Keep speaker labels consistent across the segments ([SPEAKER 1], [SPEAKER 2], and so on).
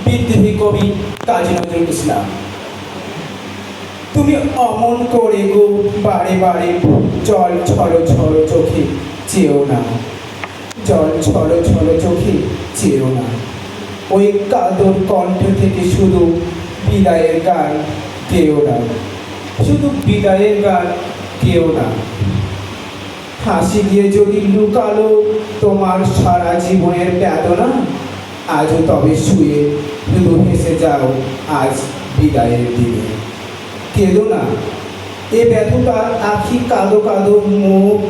[SPEAKER 1] বিদ্রোহী কবি কাজী নজরুল ইসলাম। তুমি অমন করে গো বারে বারে জল ছড়ো ছড়ো চোখে চেয়েও না, জল ছড়ো ছড়ো চোখে চেয়েও না। ওই কাদর কণ্ঠ থেকে শুধু বিদায়ের গান কেউ না, শুধু বিদায়ের গান কেউ না। হাসি দিয়ে যদি লুকালো তোমার সারা জীবনের বেদনা, আজও তবে শুয়ে শুধু হেসে যাও আজ বিদায়ের দিনে। কেঁদো না, এ ব্যথতার আখি কাঁদো কাঁদো মুখ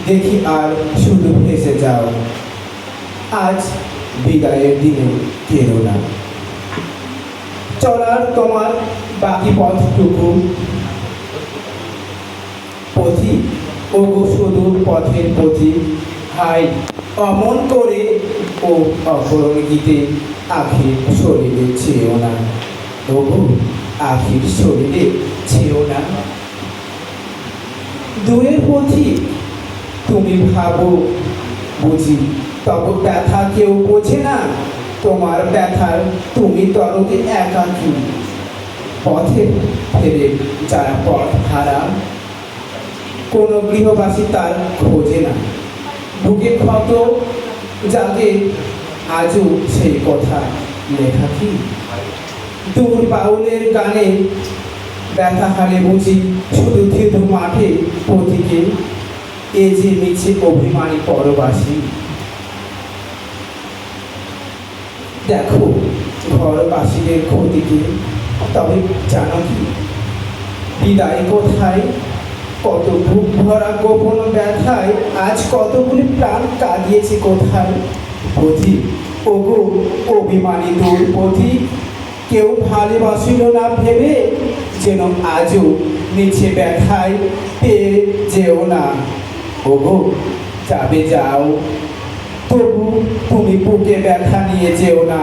[SPEAKER 1] দেখি আর শুধু হেসে যাও আজ বিদায়ের দিনে। কেঁদো না। চলার তোমার বাকি পথটুকু পথি ও গো সুদূর পথের পথি, হাই অমন করে ও অপরণ গীতে আখির শরীরে ছেও না, ওগো আখির শরীরে ছেও না। দূরের পথি তুমি ভাবো বুঝি, তবে ব্যথা কেউ বোঝে না, তোমার ব্যথার তুমি তরকে একাকী। পথে ফেরে যারা পথ হারা, কোনো গৃহবাসী তার খোঁজে না। বুকে ক্ষত জাগে আজও সেই কথা লেখা কি? দূর বাউলের গানে ব্যথা হারে বুঝি শুধু থিতু মাঠে পথিকে, এ যে মিছে অভিমানী পরবাসী। দেখো ঘরবাসীদের ক্ষতিকে, তবে জানো কি বিদায় কোথায়? কত বুক ভরা গোপন ব্যথায় আজ কতগুলি প্রাণ কাঁদিয়েছে কোথায়। পথি ওগো অভিমানী দূর পথি, কেউ ভালোবাসিল না ভেবে যেন আজও মিছে ব্যথায় পেয়ে যেও না। ওগো যাবে যাও, তবু তুমি বুকে ব্যথা নিয়ে যেও না।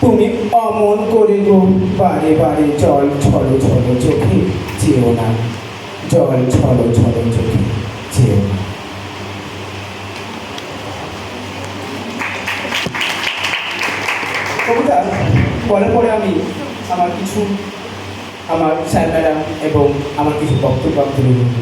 [SPEAKER 1] তুমি অমন করে গো বারে বারে জল ছলো ছলো চোখে চেও না, জল ছলো ছলো চোখে চেও না। কবিতা বলার পরে আমি আমার স্যার ম্যাডাম এবং আমার কিছু বক্তব্য তুলে ধরব।